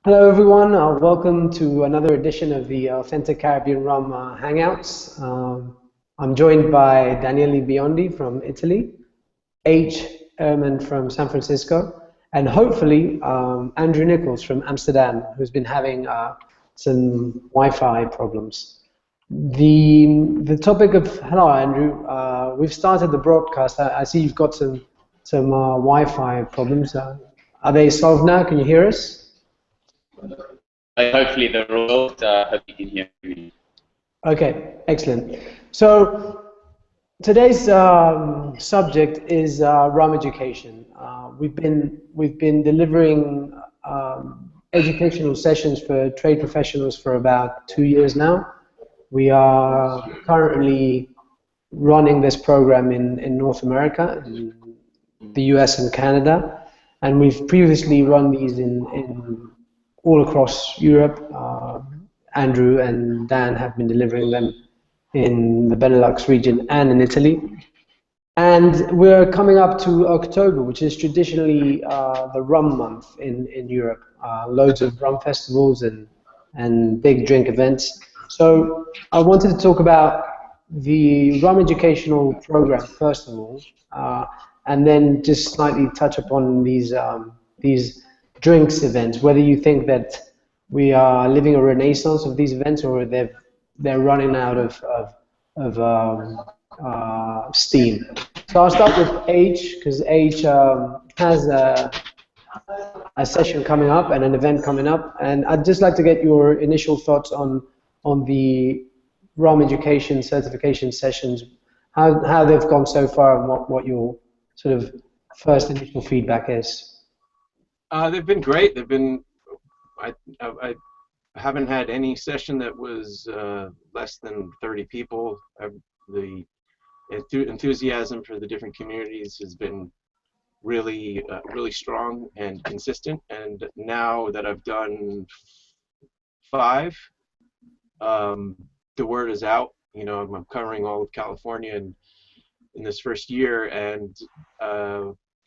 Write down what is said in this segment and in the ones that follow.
Hello everyone, welcome to another edition of the Authentic Caribbean Rum Hangouts. I'm joined by Daniele Biondi from Italy, H. Ehrman from San Francisco, and hopefully Andrew Nichols from Amsterdam, who's been having some Wi-Fi problems. The topic of, hello Andrew, we've started the broadcast. I see you've got some Wi-Fi problems. Are they solved now? Can you hear us? Hopefully they're all. Hope you can hear me. Okay, excellent. So today's subject is rum education. We've been delivering educational sessions for trade professionals for about 2 years now. We are currently running this program in North America, in the US and Canada, and we've previously run these in all across Europe. Andrew and Dan have been delivering them in the Benelux region and in Italy. And we're coming up to October, which is traditionally the rum month in Europe. Loads of rum festivals and big drink events. So I wanted to talk about the rum educational program first of all, and then just slightly touch upon these drinks events, whether you think that we are living a renaissance of these events or they're running out of steam. So I'll start with H, because H has a session coming up and an event coming up, and I'd just like to get your initial thoughts on the rum education certification sessions, how they've gone so far, and what your sort of first initial feedback is. They've been great. They've been. I haven't had any session that was less than 30 people. The enthusiasm for the different communities has been really strong and consistent. And now that I've done 5, the word is out. You know, I'm covering all of California in this first year, and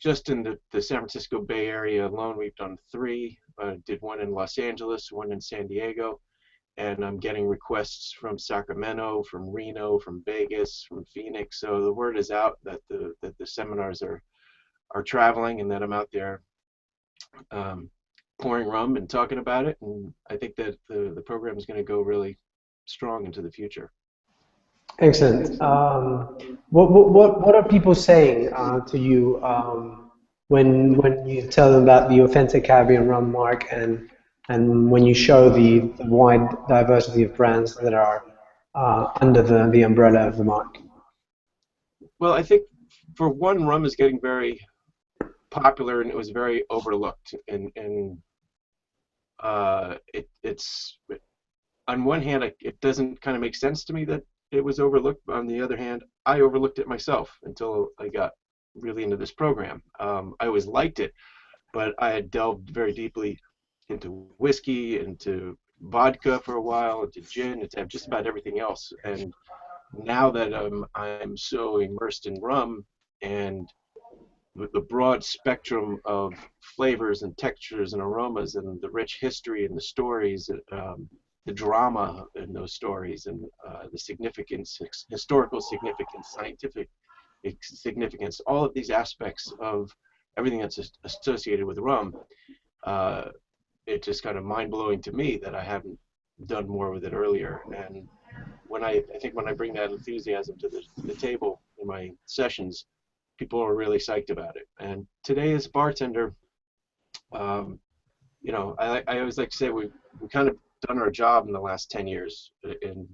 just in the San Francisco Bay Area alone, we've done 3. Did one in Los Angeles, one in San Diego, and I'm getting requests from Sacramento, from Reno, from Vegas, from Phoenix. So the word is out that the seminars are traveling, and that I'm out there pouring rum and talking about it. And I think that the program is going to go really strong into the future. Excellent. What are people saying to you when you tell them about the Authentic Caribbean Rum mark, and when you show the wide diversity of brands that are under the umbrella of the mark? Well, I think for one, rum is getting very popular, and it was very overlooked. And it's on one hand, it doesn't kind of make sense to me that it was overlooked. On the other hand, I overlooked it myself until I got really into this program. I always liked it, but I had delved very deeply into whiskey, into vodka for a while, into gin, into just about everything else. And now that I'm so immersed in rum and with the broad spectrum of flavors and textures and aromas and the rich history and the stories, the drama in those stories, and the significance, historical significance, scientific significance, all of these aspects of everything that's associated with rum, it's just kind of mind-blowing to me that I haven't done more with it earlier. And when I think when I bring that enthusiasm to the table in my sessions, people are really psyched about it. And today as a bartender, you know, I always like to say we kind of done our job in the last 10 years in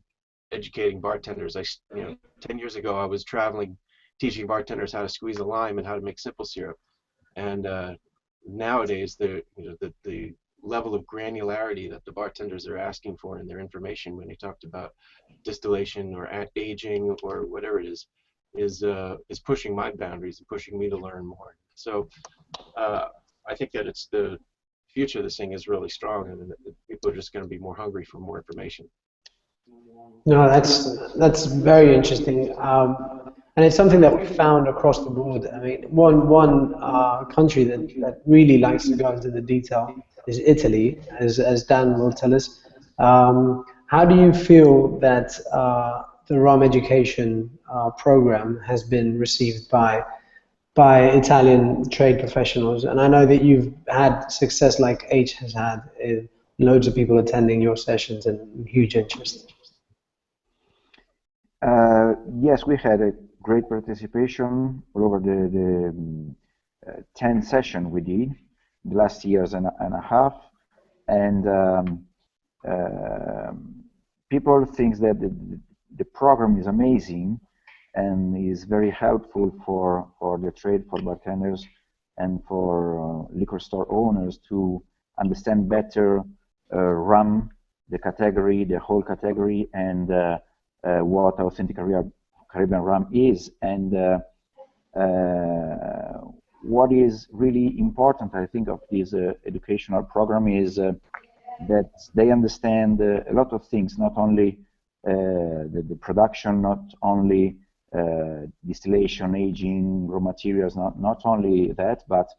educating bartenders. 10 years ago I was traveling teaching bartenders how to squeeze a lime and how to make simple syrup. And nowadays the level of granularity that the bartenders are asking for in their information when they talked about distillation or aging or whatever it is pushing my boundaries and pushing me to learn more. So I think that it's the future of this thing is really strong, and people are just going to be more hungry for more information. No, that's very interesting, and it's something that we found across the board. I mean, one country that really likes to go into the detail is Italy, as Dan will tell us. How do you feel that the Rum education program has been received by Italian trade professionals? And I know that you've had success like H has had, loads of people attending your sessions and huge interest. Yes, we had a great participation all over the 10 session we did the last years and a half, and people think that the program is amazing and is very helpful for the trade, for bartenders, and for liquor store owners to understand better rum, the category, the whole category, and what authentic Caribbean rum is. And what is really important, I think, of this educational program is that they understand a lot of things, not only the production, not only distillation, aging, raw materials, not only that, but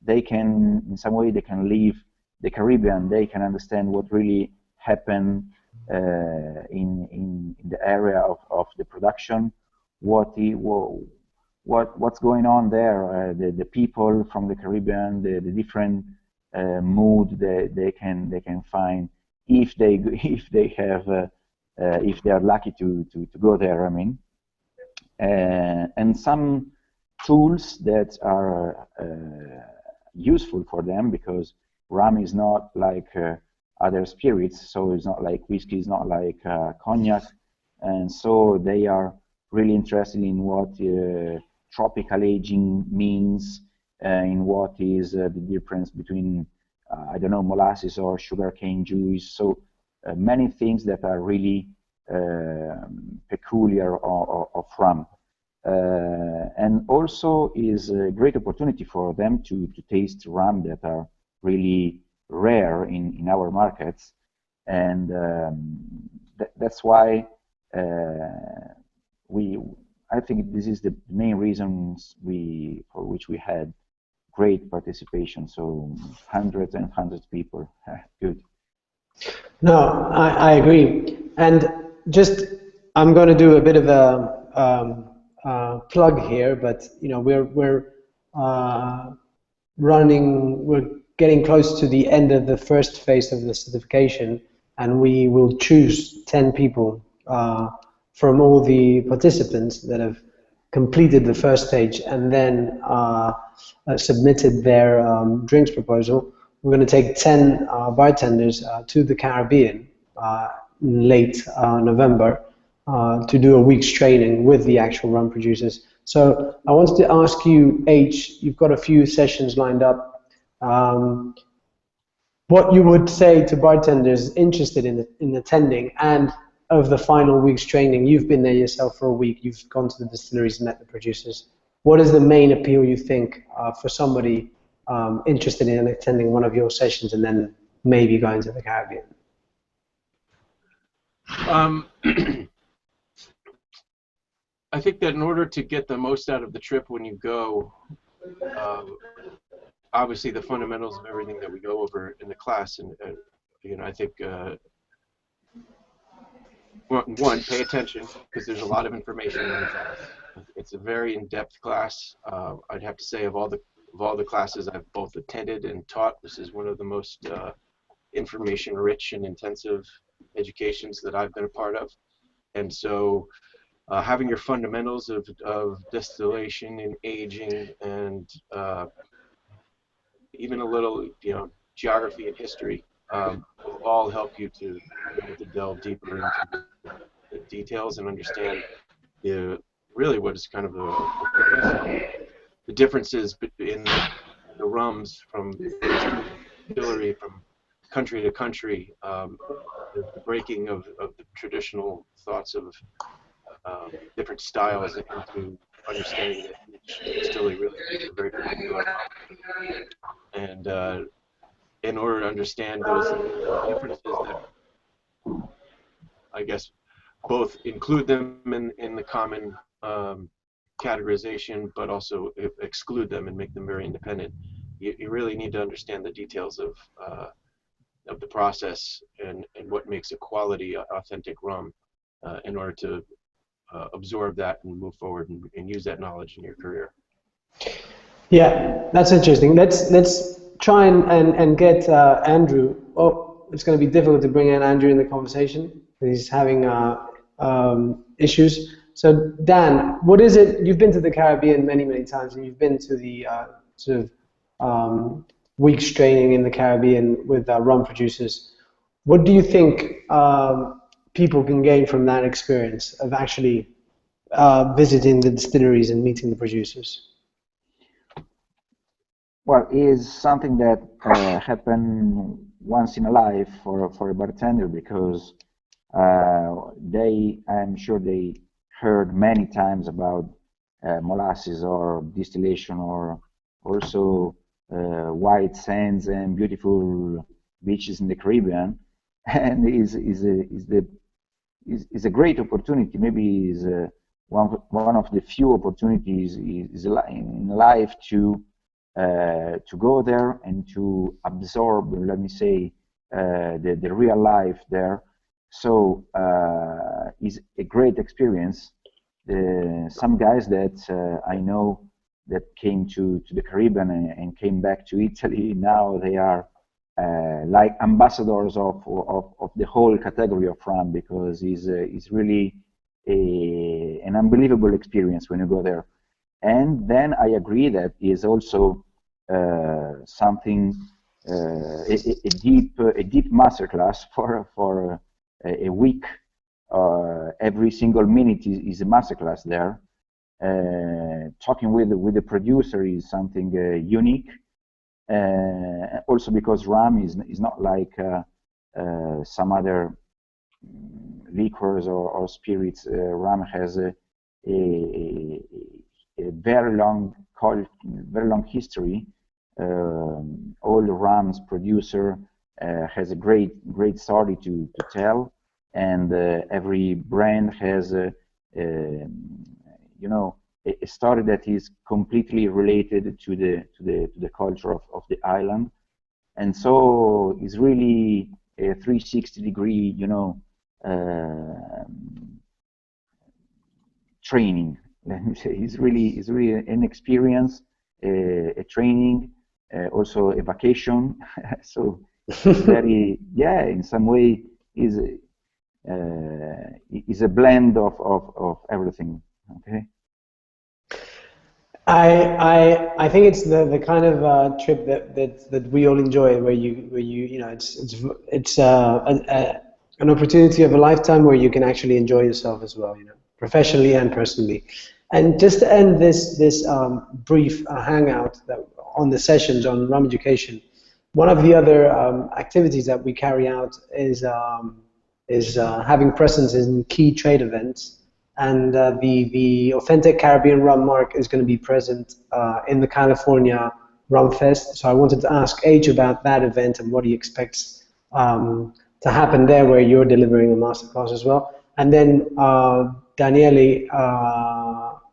they can, in some way, they can leave the Caribbean, they can understand what really happened in the area of the production, what's going on there, the people from the Caribbean, the different mood they can find if they have if they are lucky to go there. I mean, and some tools that are useful for them, because rum is not like other spirits, so it's not like whiskey, it's not like cognac, and so they are really interested in what tropical aging means, in what is the difference between I don't know, molasses or sugarcane juice. So many things that are really peculiar of rum, and also is a great opportunity for them to taste rum that are really rare in our markets, and that's why I think this is the main reasons for which we had great participation. So hundreds and hundreds of people. Good. No, I agree. And just, I'm going to do a bit of a plug here, but you know, we're getting close to the end of the first phase of the certification, and we will choose 10 people from all the participants that have completed the first stage and then submitted their drinks proposal. We're going to take 10 bartenders to the Caribbean in late November to do a week's training with the actual rum producers. So I wanted to ask you, H, you've got a few sessions lined up. What you would say to bartenders interested in attending, and of the final week's training, you've been there yourself for a week, you've gone to the distilleries, met the producers. What is the main appeal, you think, for somebody interested in attending one of your sessions and then maybe going to the Caribbean? I think that in order to get the most out of the trip when you go, obviously the fundamentals of everything that we go over in the class, and you know, I think one, pay attention, because there's a lot of information in the class. It's a very in-depth class. I'd have to say, of all the classes I've both attended and taught, this is one of the most information-rich and intensive educations that I've been a part of. And so having your fundamentals of distillation and aging and even a little, you know, geography and history will all help you to be able to delve deeper into the details and understand really what is kind of the differences in the rums from distillery, from country to country, the breaking of the traditional thoughts of different styles into understanding that each distillery really is a very particular rum. And in order to understand those differences, that I guess both include them in the common categorization, but also exclude them and make them very independent. You really need to understand the details of of the process and what makes a quality, authentic rum, in order to absorb that and move forward and use that knowledge in your career. Yeah, that's interesting. Let's try and get Andrew. Oh, it's going to be difficult to bring in Andrew in the conversation. He's having issues. So Dan, what is it? You've been to the Caribbean many times, and you've been to the sort of weeks training in the Caribbean with rum producers. What do you think people can gain from that experience of actually visiting the distilleries and meeting the producers? Well, it is something that happen once in a life for a bartender, because I'm sure they heard many times about molasses or distillation, or also white sands and beautiful beaches in the Caribbean, and is a great opportunity. Maybe is one of the few opportunities in life to go there and to absorb, let me say, the real life there. So it's a great experience. Some guys that I know that came to the Caribbean and came back to Italy, now they are like ambassadors of the whole category of rum, because it's really an unbelievable experience when you go there. And then I agree that is also something a deep masterclass for a week. Every single minute is a masterclass there. Talking with the producer is something unique. Also because rum is not like some other liquors or spirits. Rum has a very long history. All the rum's producer has a great story to tell, and every brand has a story that is completely related to the culture of the island, and so it's really a 360-degree, training. Let me say, it's really an experience, a training, also a vacation. So it's very, yeah, in some way is a blend of everything. Okay. I think it's the kind of trip that we all enjoy, where you know it's an opportunity of a lifetime where you can actually enjoy yourself as well, professionally and personally. And just to end this brief hangout on the sessions on rum education, one of the other activities that we carry out is having presence in key trade events. And the authentic Caribbean rum mark is going to be present in the California Rum Fest. So I wanted to ask H about that event and what he expects to happen there, where you're delivering a masterclass as well. And then Daniele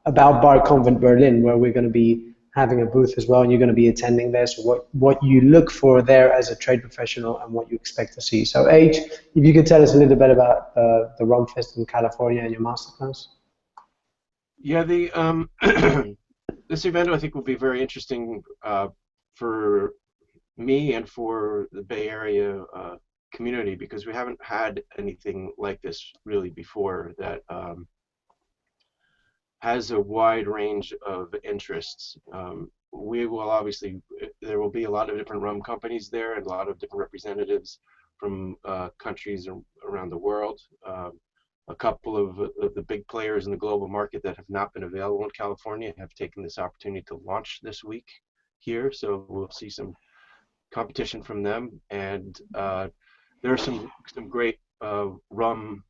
about Bar Convent Berlin, where we're going to be having a booth as well, and you're going to be attending there. So what you look for there as a trade professional and what you expect to see. So H, if you could tell us a little bit about the Rum Fest in California and your masterclass. Yeah, this event I think will be very interesting for me and for the Bay Area community, because we haven't had anything like this really before that has a wide range of interests. We will obviously, there will be a lot of different rum companies there and a lot of different representatives from countries around the world. A couple of the big players in the global market that have not been available in California have taken this opportunity to launch this week here, so we'll see some competition from them. And there are some great rum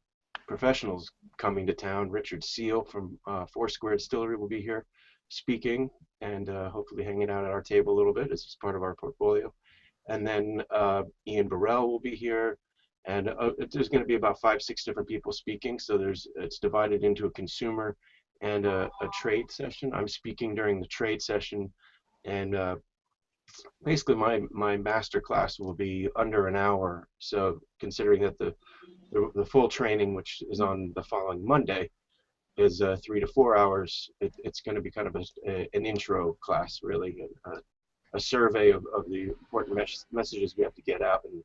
professionals coming to town. Richard Seal from Foursquare Distillery will be here speaking and hopefully hanging out at our table a little bit as part of our portfolio. And then Ian Burrell will be here, and there's going to be about 5-6 different people speaking. So it's divided into a consumer and a trade session. I'm speaking during the trade session, and basically my master class will be under an hour. So considering that the full training, which is on the following Monday, is 3 to 4 hours, it's going to be kind of an intro class, really, a survey of the important messages we have to get out, and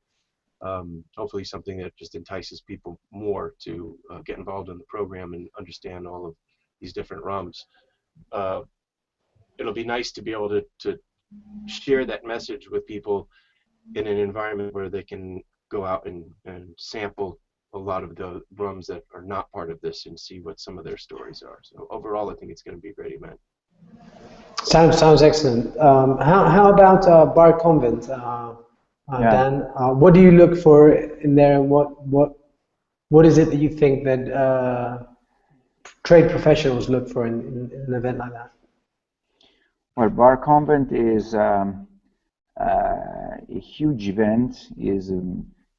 hopefully something that just entices people more to get involved in the program and understand all of these different rums. It'll be nice to be able to share that message with people in an environment where they can go out and sample a lot of the rums that are not part of this and see what some of their stories are. So overall, I think it's going to be a great event. Sounds excellent. How about Bar Convent, Yeah. Dan? What do you look for in there, and what is it that you think that trade professionals look for in an event like that? Well, Bar Convent is a huge event. Is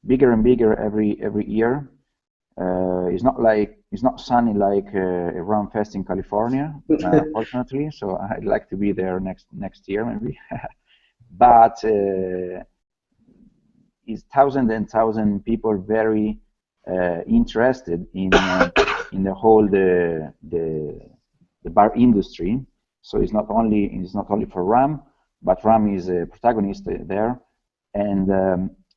bigger and bigger every year. It's not sunny like a Rum Fest in California, fortunately. So I'd like to be there next year maybe. But it's thousands and thousands people very interested in the whole the bar industry. So it's not only for rum, but rum is a protagonist there, and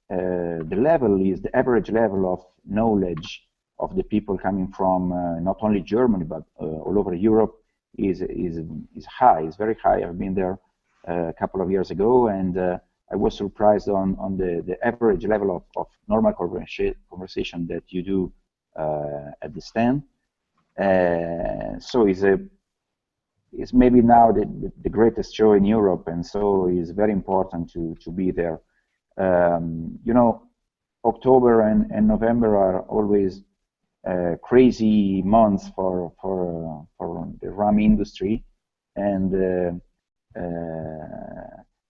the average level of knowledge of the people coming from not only Germany but all over Europe is high. It's very high. I've been there a couple of years ago, and I was surprised on the average level of normal conversation that you do at the stand. So it's maybe now the greatest show in Europe, and so it's very important to be there. You know, October and November are always crazy months for the rum industry, and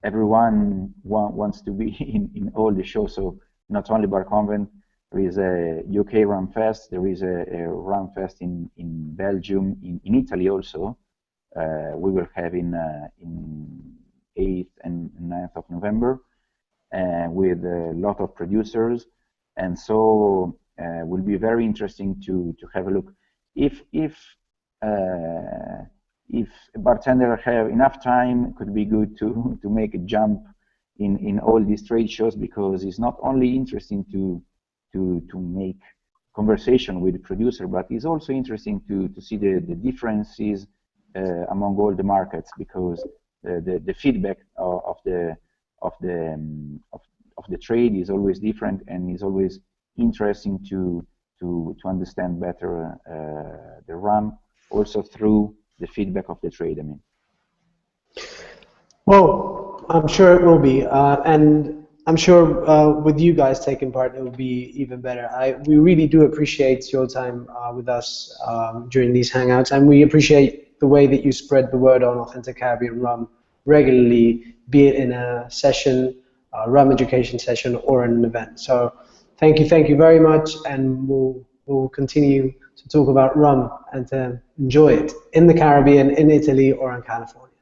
everyone wants to be in all the shows. So not only Bar Convent, there is a UK Rum Fest, there is a Rum Fest in Belgium, in Italy also. We will have in 8th and 9th of November with a lot of producers, and so will be very interesting to have a look. If a bartender have enough time, it could be good to make a jump in all these trade shows, because it's not only interesting to make conversation with the producer, but it's also interesting to see the differences among all the markets, because the feedback of the trade is always different, and is always interesting to understand better the rum, also through the feedback of the trade, I mean. Well, I'm sure it will be, and I'm sure with you guys taking part, it will be even better. We really do appreciate your time with us during these hangouts, and we appreciate the way that you spread the word on authentic Caribbean rum regularly, be it in a session, a rum education session, or in an event. So thank you very much, and we'll continue to talk about rum and to enjoy it in the Caribbean, in Italy, or in California.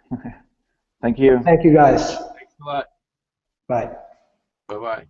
Thank you. Thank you, guys. Thanks a lot. Bye. Bye-bye.